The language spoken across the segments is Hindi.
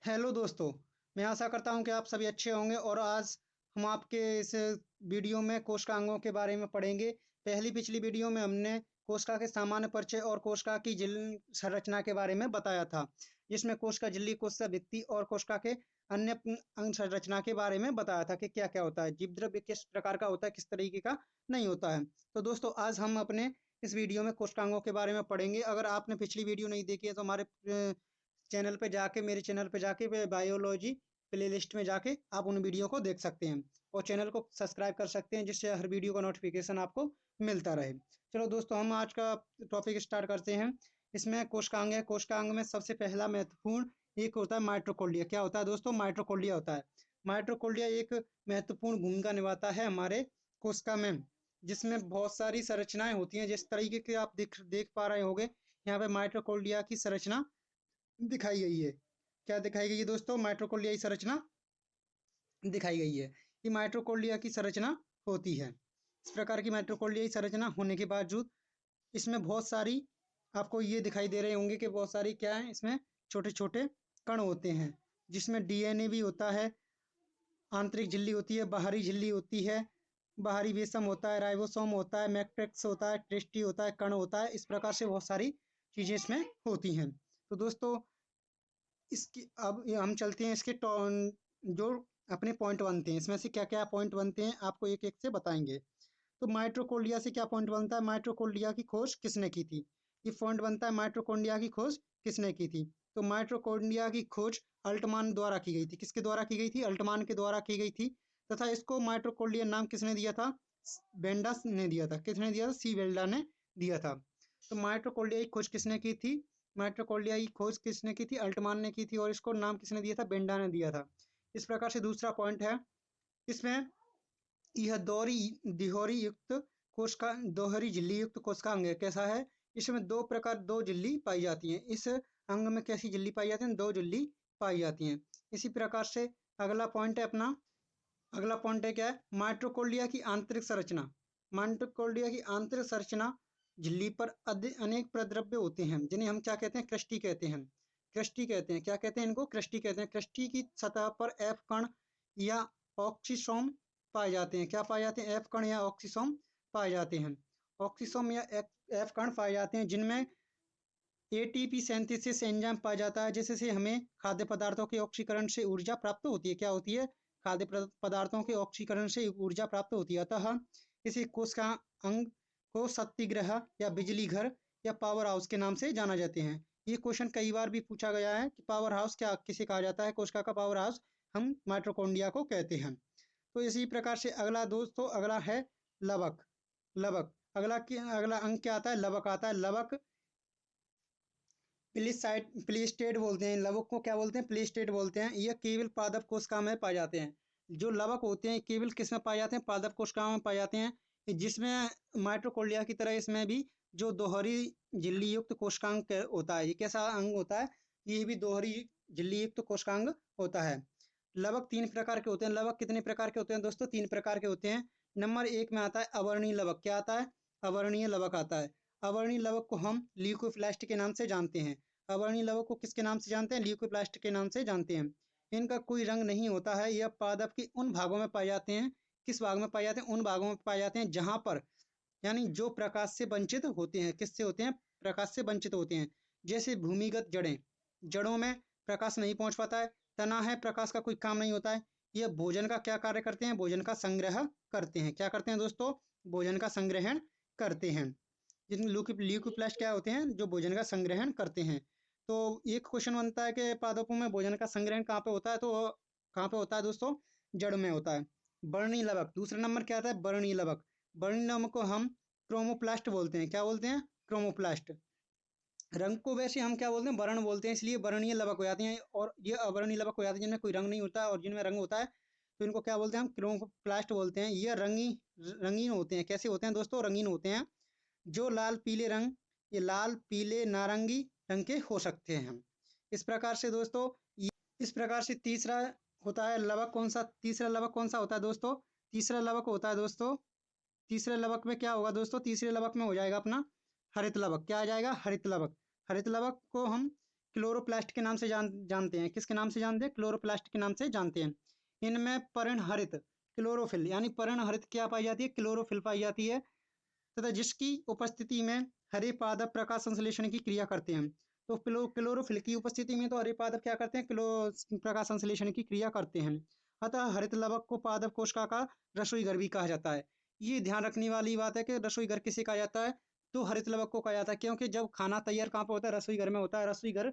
हेलो दोस्तों, मैं आशा करता हूं कि आप सभी अच्छे होंगे और आज हम आपके इस वीडियो में कोशिकांगों के बारे में पढ़ेंगे। पिछली वीडियो में हमने कोशिका के सामान्य परिचय और कोशिका की झिल्ली संरचना के बारे में बताया था, जिसमें कोशिका झिल्ली, कोशिका भित्ति और कोशिका के अन्य अंग संरचना के बारे में बताया था कि क्या-क्या होता है, जीव द्रव्य किस प्रकार का होता है, किस तरीके का नहीं होता है। तो दोस्तों, आज हम अपने इस वीडियो में कोशिकांगों के बारे में पढ़ेंगे। अगर आपने पिछली वीडियो नहीं देखी है तो हमारे मेरे चैनल पे जाके बायोलॉजी प्लेलिस्ट में जाके आप उन वीडियो को देख सकते हैं और चैनल को सब्सक्राइब कर सकते हैं, जिससे हर वीडियो का नोटिफिकेशन आपको मिलता रहे। चलो दोस्तों, हम आज का टॉपिक स्टार्ट करते हैं। इसमें कोशिकांग है। कोशिकांग में सबसे पहला महत्वपूर्ण एक होता है माइटोकॉन्ड्रिया। क्या होता है दोस्तों? माइटोकॉन्ड्रिया होता है। माइटोकॉन्ड्रिया एक महत्वपूर्ण भूमिका निभाता है हमारे कोशिका में, जिसमें बहुत सारी संरचनाएं होती हैं। जिस तरीके के आप देख पा रहे होंगे, यहाँ पे माइटोकॉन्ड्रिया की संरचना दिखाई गई है। क्या दिखाई गई है दोस्तों? माइटोकॉन्ड्रिया की संरचना दिखाई गई है। ये माइटोकॉन्ड्रिया की संरचना होती है। इस प्रकार की माइटोकॉन्ड्रिया की संरचना होने के बावजूद इसमें बहुत सारी आपको ये दिखाई दे रहे होंगे कि बहुत सारी क्या है, इसमें छोटे छोटे कण होते हैं, जिसमें डीएनए भी होता है, आंतरिक झिल्ली होती है, बाहरी झिल्ली होती है, बाहरी वेसम होता है, राइबोसोम होता है, मैट्रिक्स होता है, टेस्टी होता है, कण होता है। इस प्रकार से बहुत सारी चीजें इसमें होती हैं। तो दोस्तों, इसकी अब हम चलते हैं इसके जो अपने पॉइंट बनते हैं, इसमें से क्या क्या पॉइंट बनते हैं आपको एक एक से बताएंगे। तो माइटोकॉन्ड्रिया से क्या पॉइंट बनता है? माइटोकॉन्ड्रिया की खोज किसने की थी? ये पॉइंट बनता है, माइटोकॉन्ड्रिया की खोज किसने की थी? तो माइटोकॉन्ड्रिया की खोज अल्टमान द्वारा की गई थी। किसके द्वारा की गई थी? अल्टमान के द्वारा की गई थी। तथा इसको माइटोकॉन्ड्रिया नाम किसने दिया था? बेंडा ने दिया था। किसने दिया था? सी वेल्डा ने दिया था। तो माइटोकॉन्ड्रिया की खोज किसने की थी? माइटोकॉन्ड्रिया की खोज किसने की थी? अल्टमान ने की थी। और इसको नाम किसने दिया था? बेंडा ने दिया था। इस प्रकार से दूसरा पॉइंट है, इसमें यह दिहोरी युक्त कोशिका दोहरी झिल्ली युक्त कोशिकांग है। कैसा है? इसमें दो झिल्ली पाई जाती हैं। इस अंग में कैसी झिल्ली पाई जाती है? दो झिल्ली पाई जाती हैं। इसी प्रकार से अगला पॉइंट है अपना, अगला पॉइंट है क्या है? माइटोकॉन्ड्रिया की आंतरिक संरचना। माइटोकॉन्ड्रिया की आंतरिक संरचना झिल्ली पर अनेक प्रद्रव्य होते हैं, जिन्हें हम क्या कहते हैं? क्रस्टी कहते हैं। क्रस्टी कहते हैं। क्या कहते हैं इनको? क्रस्टी कहते हैं। क्रस्टी की सतह पर एफ कण या ऑक्सीसोम पाए जाते हैं। क्या पाए जाते हैं? एफ कण या ऑक्सीसोम पाए जाते हैं। ऑक्सीसोम या एफ कण पाए जाते हैं, जिनमें एटीपी सिंथेसिस एंजाइम पाया जाता है, जिससे हमें खाद्य पदार्थों के ऑक्सीकरण से ऊर्जा प्राप्त होती है। क्या होती है? खाद्य पदार्थों के ऑक्सीकरण से ऊर्जा प्राप्त होती है। अतः इसी कोशिका अंग को सत्याग्रह या बिजली घर या पावर हाउस के नाम से जाना जाते हैं। ये क्वेश्चन कई बार भी पूछा गया है कि पावर हाउस क्या किसे कहा जाता है? कोशिका का पावर हाउस हम माइटोकॉन्ड्रिया को कहते हैं। तो इसी प्रकार से अगला दोस्तों, अगला है लवक। लवक अगला अंग क्या आता है? लवक आता है। लवक प्लीस्टेड बोलते हैं। लवक को क्या बोलते हैं? प्लीस्टेड बोलते हैं। यह केवल पादप कोशिका में पाए जाते हैं। जो लवक होते हैं केवल किस में पाए जाते हैं? पादप कोशिका में पाए जाते हैं, जिसमें माइटोकॉन्ड्रिया की तरह इसमें भी जो दोहरी झिल्ली युक्त कोशिकांग होता है। ये कैसा अंग होता है? ये भी दोहरी झिल्ली युक्त कोशिकांग होता है। लवक तीन प्रकार के होते हैं। लवक कितने प्रकार के होते हैं दोस्तों? तीन प्रकार के होते हैं। नंबर एक में आता है अवर्णीय लवक। क्या आता है? अवर्णीय लवक आता है। अवर्णीय लवक को हम ल्यूकोप्लास्ट के नाम से जानते हैं। अवर्णीय लवक को किसके नाम से जानते हैं? ल्यूकोप्लास्ट के नाम से जानते हैं। इनका कोई रंग नहीं होता है। यह पादप के उन भागों में पाए जाते हैं। किस भाग में पाए जाते हैं? उन भागों में पाए जाते हैं जहां पर, यानी जो प्रकाश से वंचित होते हैं। किससे होते हैं? प्रकाश से वंचित होते हैं। जैसे भूमिगत जड़ें, जड़ों में प्रकाश नहीं पहुंच पाता है। तना है, प्रकाश का कोई काम नहीं होता है। यह भोजन का क्या कार्य करते हैं? भोजन का संग्रह करते हैं। क्या करते हैं दोस्तों? भोजन का संग्रहण करते हैं। जिनमें ल्यूकोप्लास्ट क्या होते हैं? जो भोजन का संग्रहण करते हैं। तो एक क्वेश्चन बनता है कि पादपों में भोजन का संग्रहण कहाँ पे होता है? तो कहाँ पे होता है दोस्तों? जड़ में होता है। वर्णीय लवक, दूसरा नंबर क्या आता है? वर्णीय लवक। वर्णीय लवक को हम क्रोमोप्लास्ट बोलते हैं। क्या बोलते हैं? क्रोमोप्लास्ट। रंग को वैसे हम क्या बोलते हैं? वर्ण बोलते हैं, इसलिए वर्णीय लवक हो जाते हैं। और ये अवर्णीय लवक हो जाते हैं, जिनमें कोई रंग नहीं होता है। और जिनमें रंग होता है तो इनको क्या बोलते हैं? हम क्रोमोप्लास्ट बोलते हैं। ये रंगीन होते हैं। कैसे होते हैं दोस्तों? रंगीन होते हैं। जो लाल पीले रंग, ये लाल पीले नारंगी रंग के हो सकते हैं। इस प्रकार से दोस्तों, इस प्रकार से तीसरा होता है लवक। कौन सा? तीसरा लवक कौन सा होता है दोस्तों? तीसरा लवक होता है दोस्तों, तीसरे लवक में क्या होगा दोस्तों? तीसरे लवक में हो जाएगा अपना हरित लवक। क्या आ जाएगा? हरित लवक। हरित लवक को हम क्लोरोप्लास्ट के नाम से जानते हैं। किसके नाम से जानते हैं? क्लोरोप्लास्ट के नाम से जानते हैं। इनमें पर्णहरित क्लोरोफिल यानी पर्णहरित क्या पाई जाती है? क्लोरोफिल पाई जाती है, तथा जिसकी उपस्थिति में हरे पादप प्रकाश संश्लेषण की क्रिया करते हैं। तो क्लोरोफिल की उपस्थिति में तो हरे पादप क्या करते हैं? प्रकाश संश्लेषण की क्रिया करते हैं। अतः हरित लवक को पादप कोशिका का रसोई घर भी कहा जाता है। ये ध्यान रखने वाली बात है कि रसोई घर किसे कहा जाता है? तो हरित लवक को कहा जाता है, क्योंकि जब खाना तैयार कहाँ पर होता है? रसोई घर में होता है। रसोई घर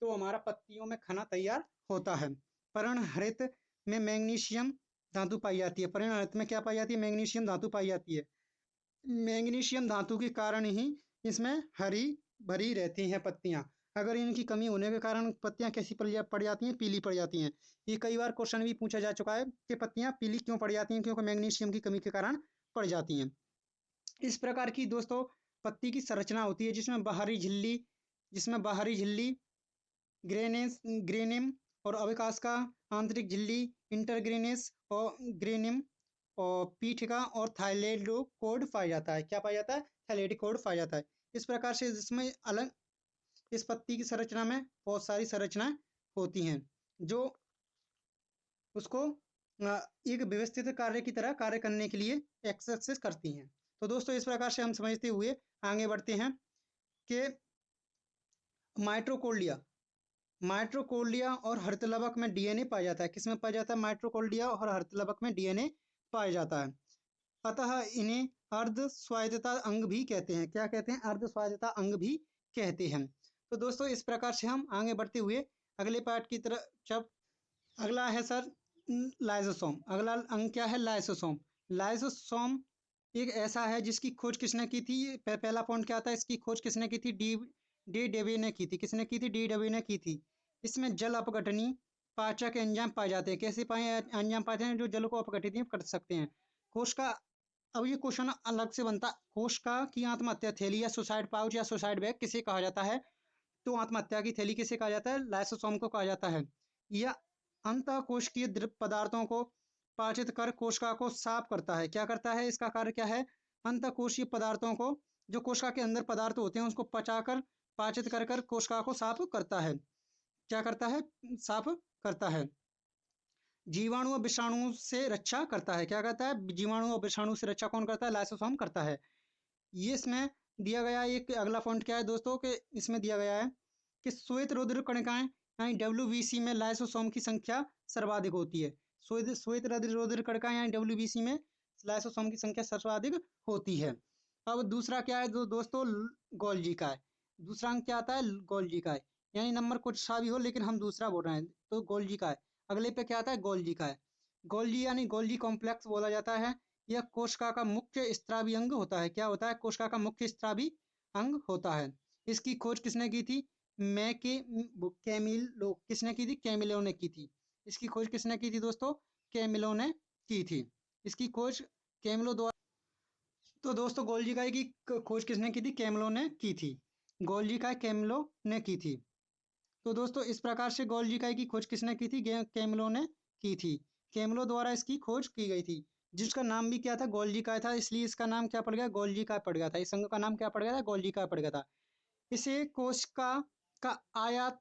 तो हमारा पत्तियों में खाना तैयार होता है। पर्णहरित में मैग्नीशियम धातु पाई जाती है। पर्णहरित में क्या पाई जाती है? मैग्नीशियम धातु पाई जाती है। मैग्नीशियम धातु के कारण ही इसमें हरी भरी रहती हैं पत्तियां। अगर इनकी कमी होने के कारण पत्तियां कैसी पड़ जाती हैं? पीली पड़ जाती हैं। ये कई बार क्वेश्चन भी पूछा जा चुका है कि पत्तियां पीली क्यों पड़ जाती हैं? क्योंकि मैग्नीशियम की कमी के कारण पड़ जाती हैं। इस प्रकार की दोस्तों पत्ती की संरचना होती है, जिसमें बाहरी झिल्ली ग्रेनेम और अवकाश का आंतरिक झिल्ली इंटरग्रेनेस और ग्रेनिम और पीठिका और थाइलेडोकोड पाया जाता है। क्या पाया जाता है? थाइलेडोकोड पाया जाता है। इस प्रकार से जिसमें अलग इस पत्ती की संरचना में बहुत सारी संरचनाएं होती हैं जो उसको एक व्यवस्थित कार्य की तरह कार्य करने के लिए एक्सरसाइज करती हैं। तो दोस्तों इस प्रकार से हम समझते हुए आगे बढ़ते हैं कि माइट्रोकोल्डिया और हरितलवक में डीएनए पाया जाता है। किसमें पाया जाता है? माइट्रोकोल्डिया और हरितलवक में डीएनए पाया जाता है। अतः इन्हें अर्ध स्वायत्तता अंग भी कहते हैं। क्या कहते हैं? अर्ध स्वायत्तता अंग भी कहते हैं। तो दोस्तों इस प्रकार से हम आगे बढ़ते हुए अगले पार्ट की तरफ जब अगला है सर लाइसोसोम। अगला अंग क्या है? लाइसोसोम। लाइसोसोम एक ऐसा है जिसकी खोज किसने की थी? पहला पॉइंट क्या था? इसकी खोज किसने की थी? डी डेवी ने की थी। किसने की थी? डी डेवी ने की थी। इसमें जल अपघटनी पाचक एंजाइम पाए जाते हैं। कैसे पाए एंजाइम पाए जाते हैं? जो जल को अपघटित कर सकते हैं। कोशिका अब ये क्वेश्चन अलग से बनता है, कोशिका की आत्महत्या थैली या सुसाइड पाउच या सुसाइड बैग किसे कहा जाता है? तो आत्महत्या की थैली किसे कहा जाता है? लाइसोसोम को कहा जाता है। यह अंतःकोशिकीय द्रव पदार्थों को पाचित कर कोशिका को साफ करता है। क्या करता है? इसका कार्य क्या है? अंतःकोशीय पदार्थों को, जो कोशिका के अंदर पदार्थ होते हैं, उसको पचाकर पाचित कर कोशिका को साफ करता है। क्या करता है? साफ करता है। जीवाणु और विषाणु से रक्षा करता है। क्या करता है? जीवाणु और विषाणु से रक्षा कौन करता है? लाइसोसोम करता है। ये इसमें दिया गया एक अगला पॉइंट क्या है दोस्तों कि इसमें दिया गया है कि श्वेत रुधिर कणिकाएं यानी डब्ल्यूबीसी में लाइसोसोम की संख्या सर्वाधिक होती है। श्वेत रुधिर कणिकाएं यानी डब्ल्यूबीसी में लाइसोसोम की संख्या सर्वाधिक होती है। अब दूसरा क्या है दोस्तों? गोल्जी का है। दूसरा अंक क्या आता है? गोल्जी का है। यानी नंबर कुछ सा भी हो लेकिन हम दूसरा बोल रहे हैं तो गोल्जी का है। अगले पे क्या आता है? गोल्जी का है। गोल्जी यानी गोल्जी कॉम्प्लेक्स बोला जाता है। यह कोशिका का मुख्य स्त्रावी अंग होता है। क्या होता है? कोशिका का मुख्य स्त्रावी अंग होता है। इसकी खोज किसने की थी? किसने की थी? कैमिलो ने की थी। इसकी खोज किसने की थी दोस्तों? कैमिलो ने की थी। इसकी खोज कैमिलो द्वारा। तो दोस्तों गोल्जी की खोज किसने की थी? कैमिलो ने की थी। गोल्जी कैमिलो ने की थी। तो दोस्तों इस प्रकार से गोल्जी की खोज किसने की थी? कैमिलो ने की थी। कैमिलो द्वारा इसकी खोज की गई थी, जिसका नाम भी क्या था? गोल्जी था। इसलिए इसका नाम क्या पड़ गया? गोल्जी पड़ गया था। इस अंग का नाम क्या पड़ गया था? गोल्जी पड़ गया था। इसे कोशिका का आयात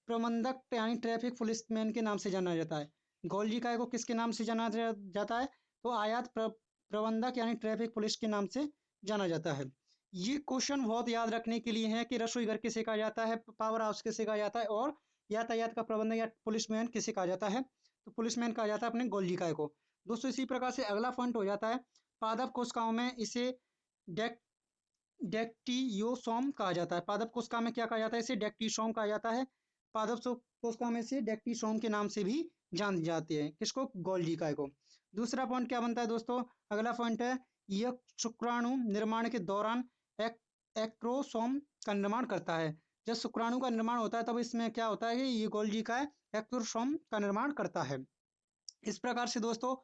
प्रबंधक यानी ट्रैफिक पुलिसमैन के नाम से जाना जाता है। गोल्जी को किसके नाम से जाना जाता है? तो आयात प्रबंधक यानी ट्रैफिक पुलिस के नाम से जाना जाता है। ये क्वेश्चन बहुत याद रखने के लिए है कि रसोई घर किसे कहा जाता है, पावर हाउस किसे कहा जाता है और यातायात का प्रबंधक या पुलिसमैन किसे कहा जाता है? तो पुलिसमैन कहा जाता है अपने गोल्जी को। दोस्तों इसी प्रकार से अगला पॉइंट हो जाता है पादप कोशिकाओं में इसे डेक्टियोसोम कहा जाता है। पादप कोशिका में क्या कहा जाता है? इसे डेक्टियोसोम कहा जाता है। पादप कोशिका में से डेक्टियोसोम के नाम से भी जान जाते हैं। किसको? गोल्जी को। दूसरा पॉइंट क्या बनता है दोस्तों? अगला पॉइंट है यह शुक्राणु निर्माण के दौरान एक्रोसोम का निर्माण करता है। जब शुक्राणु का निर्माण होता है तब इसमें क्या होता है कि ये गोल्जी एक्रोसोम का निर्माण करता है। इस प्रकार से दोस्तों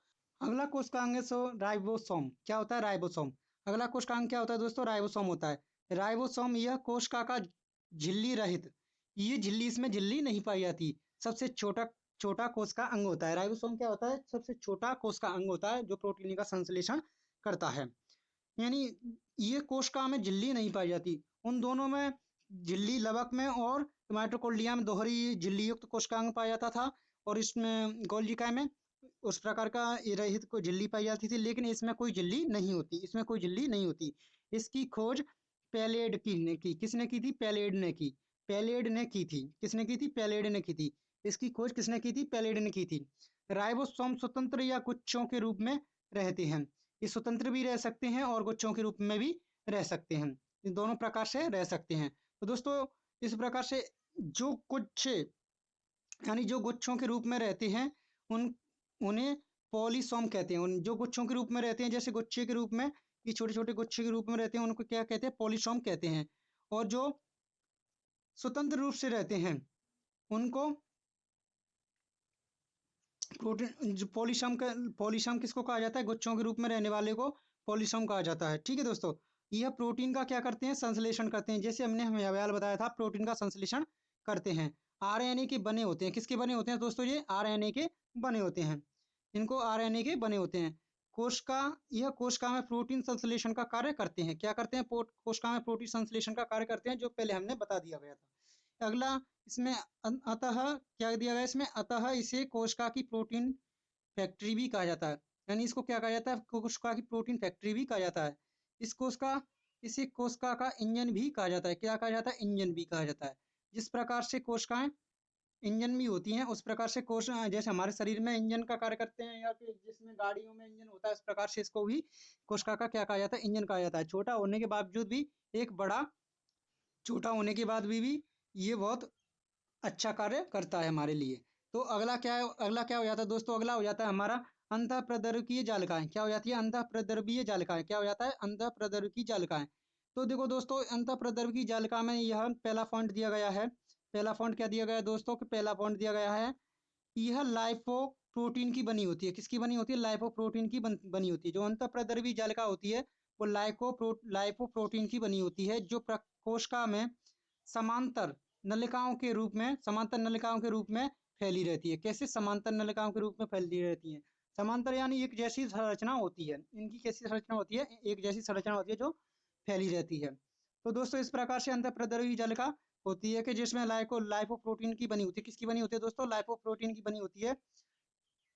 अगला कोशिकांग है राइबोसोम। क्या होता है? राइबोसोम। अगला कोशिकांग क्या होता है दोस्तों? राइबोसोम होता है। राइबोसोम यह कोशिका का झिल्ली रहित, ये झिल्ली, इसमें झिल्ली नहीं पाई जाती, सबसे छोटा कोशिका अंग होता है। राइबोसोम क्या होता है? सबसे छोटा कोशिका अंग होता है जो प्रोटीन का संश्लेषण करता है। यानी ये कोशिका में झिल्ली नहीं पाई जाती। उन दोनों में झिल्ली लवक में और तो माइटोकॉन्ड्रिया में दोहरी झिल्ली युक्त कोशिकांग पाया जाता था, और इसमें गोल्जिका में उस प्रकार का रहित को झिल्ली पाई जाती थी, लेकिन इसमें कोई झिल्ली नहीं होती, इसमें कोई झिल्ली नहीं होती। इसकी खोज पैलेड ने की। किसने की थी? पैलेड ने की। पैलेड ने की थी। किसने की थी? पैलेड ने की थी। इसकी खोज किसने की थी? पैलेड ने की थी। राइबोसोम स्वतंत्र या गुच्छों के रूप में रहते हैं। ये स्वतंत्र भी रह सकते हैं और गुच्छों के रूप में भी रह सकते हैं। ये दोनों प्रकार से रह सकते हैं। तो दोस्तों, इस प्रकार से जो गुच्छ यानी जो गुच्छों के रूप में रहते हैं, उन उन्हें पॉलीसोम कहते हैं। उन जो गुच्छों के रूप में रहते हैं, जैसे गुच्छे के रूप में, ये छोटे छोटे गुच्छे के रूप में रहते हैं, उनको क्या कहते हैं? पॉलीसोम कहते हैं। और जो स्वतंत्र रूप से रहते हैं, उनको प्रोटीन जो पॉलीसोम किसको कहा जाता है? गुच्छों के रूप में रहने वाले को पॉलीसोम कहा जाता है। ठीक है दोस्तों, यह प्रोटीन का क्या करते हैं? संश्लेषण करते हैं। जैसे हमने हमें अव्याल बताया था, प्रोटीन का संश्लेषण करते हैं। आरएनए के बने होते हैं। किसके बने होते हैं दोस्तों? ये आरएनए के बने होते हैं। इनको आरएनए के बने होते हैं। कोशिका यह कोशिका में प्रोटीन संश्लेषण का कार्य करते हैं। क्या करते हैं? कोशिका में प्रोटीन संश्लेषण का कार्य करते हैं, जो पहले हमने बता दिया गया था। अगला इसमें अतः क्या दिया गया? इसमें अतः इसे कोशिका की प्रोटीन फैक्ट्री भी कहा जाता है। यानी इसको क्या कहा जाता है? कोशिका की प्रोटीन फैक्ट्री भी कहा जाता है। इसे कोशिका का इंजन भी कहा जाता है। क्या कहा जाता है? इंजन भी कहा जाता है। जिस प्रकार से कोशिकाएं इंजन भी होती हैं, उस प्रकार से कोश जैसे हमारे शरीर में इंजन का कार्य करते हैं, या फिर जिसमें गाड़ियों में इंजन होता है, इस प्रकार से इसको भी कोशिका का क्या कहा जाता है? इंजन कहा जाता है। छोटा होने के बावजूद भी एक बड़ा छोटा होने के बाद भी ये बहुत अच्छा कार्य करता है हमारे लिए। तो अगला क्या है? अगला क्या हो जाता है दोस्तों? अगला हो जाता है हमारा अंतःप्रद्रवीय जालिकाएं। क्या हो जाती है? अंतःप्रद्रवीय जालिकाएं। क्या हो जाता है? अंतःप्रद्रवीय जालिकाएं। तो देखो दोस्तों, अंतःप्रद्रवीय जालिका में यह पहला पॉइंट दिया गया है। पहला पॉइंट क्या दिया गया है दोस्तों? कि पहला पॉइंट दिया गया है, यह लाइपोप्रोटीन की बनी होती है। किसकी बनी होती है? लाइपोप्रोटीन की बनी होती है। जो अंतःप्रद्रवीय जालिका होती है, वो लाइपोप्रोटीन की बनी होती है, जो कोशिका में समांतर समांतर नलिकाओं के रूप में फैली रहती है। कैसे? समांतर नलिकाओं के रूप में फैली रहती है। समांतर यानी एक जैसी संरचना होती है। इनकी कैसी संरचना होती है? एक जैसी संरचना होती है, जो फैली रहती है। तो दोस्तों, इस प्रकार से अंतःप्रद्रवीय जालिका होती है कि जिसमें लाइपोप्रोटीन की बनी होती है। किसकी बनी होती है दोस्तों? लाइपोप्रोटीन की बनी होती है,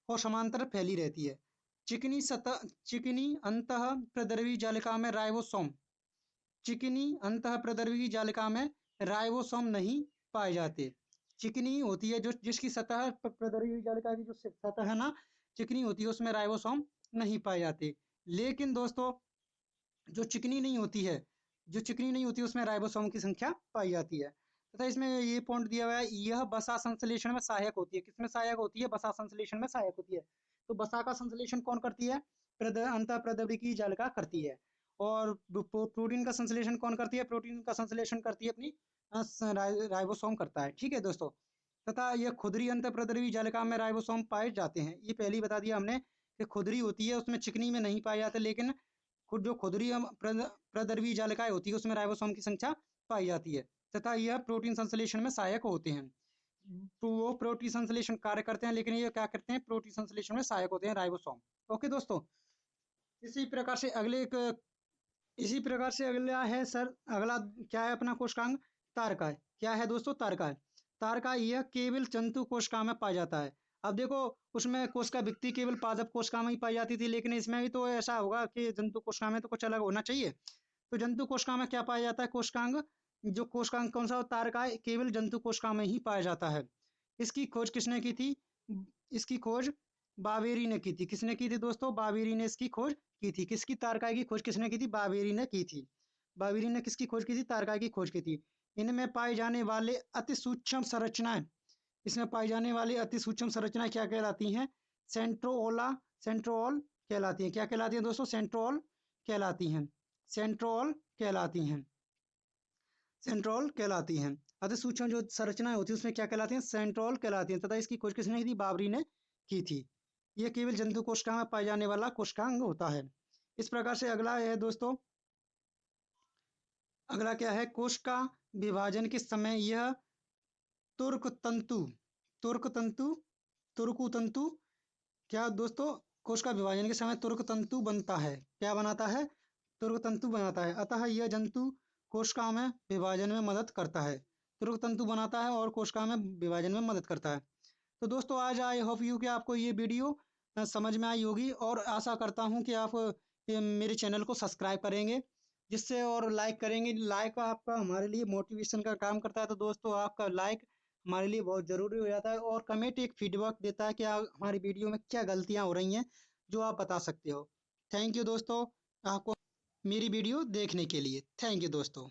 और समांतर फैली रहती है। चिकनी अंतः प्रद्रवी जालिका में राइबोसोम चिकनी अंतः प्रद्रवी जालिका में राइबोसोम नहीं पाए जाते। चिकनी होती है जो जिसकी सतह प्रद्रवी जालिका की जो सतह है ना, चिकनी होती है, उसमें राइबोसोम नहीं पाए जाते। लेकिन दोस्तों, जो चिकनी नहीं होती उसमें राइबोसोम की संख्या पाई जाती है। तथा इसमें ये पॉइंट दिया हुआ है, यह वसा संश्लेषण में सहायक होती है। किसमें सहायक होती है? वसा संश्लेषण में सहायक होती है। तो वसा का संश्लेषण कौन करती है? अंतःप्रद्रवी जालिका करती है। और प्रोटीन का संश्लेषण कौन करती है? प्रोटीन का संश्लेषण करती है अपनी राइबोसोम करता है। ठीक है दोस्तों, तथा यह खुदरी अंतःप्रद्रवी जालिका में राइबोसोम पाए जाते हैं। ये पहले ही बता दिया हमने कि खुदरी होती है, उसमें चिकनी में नहीं पाए जाते, लेकिन जो खुदरी प्रद्रवी जालिकाएं होती है, उसमें राइबोसोम की संख्या पाई जाती है, तथा यह प्रोटीन संश्लेषण में सहायक होते हैं। तो वो प्रोटीन संश्लेषण कार्य करते हैं, लेकिन ये क्या करते हैं? प्रोटीन संश्लेषण में सहायक होते हैं, राइबोसोम। ओके दोस्तों, इसी प्रकार से अगला है सर, अगला क्या है अपना कोशिकांग? तारका। क्या है दोस्तों? तारका। तारका यह केवल जंतु कोशिका में पाया जाता है। अब देखो, उसमें कोशिका भित्ति केवल पादप कोशिका में ही पाई जाती थी, लेकिन इसमें भी तो ऐसा होगा कि जंतु कोशिका में तो कुछ अलग होना चाहिए। तो जंतु कोशिका में क्या पाया जाता है? कोशिकांग। जो कोशिकांग कौन सा? तारका केवल जंतु कोशिका में ही पाया जाता है। इसकी खोज किसने की थी? इसकी खोज बावेरी ने की थी। किसने की थी दोस्तों? बावेरी ने इसकी खोज की थी। किसकी? तारकाई की खोज किसने की थी? बावेरी ने की थी। बावेरी ने किसकी खोज की थी? तारकाई की खोज की थी। इनमें पाई जाने वाले अति सूक्ष्म संरचनाएं इसमें पाई जाने वाली अति सूक्ष्म संरचनाएं क्या कहलाती हैं? सेंट्रोल कहलाती हैं। क्या कहलाती हैं दोस्तों? सेंट्रोल कहलाती हैं। सेंट्रोल कहलाती हैं। सेंट्रोल कहलाती हैं। अति सूक्ष्म जो संरचनाएं होती है, उसमें क्या कहलाती हैं? सेंट्रोल कहलाती हैं। तथा इसकी खोज किसने की थी? बावरी ने की थी। यह केवल जंतु कोशिका में पाए जाने वाला कोशिकांग होता है। इस प्रकार से अगला है दोस्तों, अगला क्या है? कोशिका विभाजन के समय यह तुर्क तंतु तुर्क तंतु तुर्कु तंतु क्या दोस्तों? कोशिका विभाजन के समय तुर्क तंतु बनता है। क्या बनाता है? तुर्क तंतु बनाता है। अतः यह जंतु कोशिका में विभाजन में मदद करता है। त्वरक तंतु बनाता है और कोशिका में विभाजन में मदद करता है। तो दोस्तों आज आई होप यू कि आपको ये वीडियो समझ में आई होगी और आशा करता हूँ कि आप मेरे चैनल को सब्सक्राइब करेंगे जिससे और लाइक करेंगे। लाइक आपका हमारे लिए मोटिवेशन का काम करता है। तो दोस्तों आपका लाइक हमारे लिए बहुत ज़रूरी हो जाता है और कमेंट एक फीडबैक देता है कि हमारी वीडियो में क्या गलतियाँ हो रही हैं जो आप बता सकते हो। थैंक यू दोस्तों आपको मेरी वीडियो देखने के लिए। थैंक यू दोस्तों।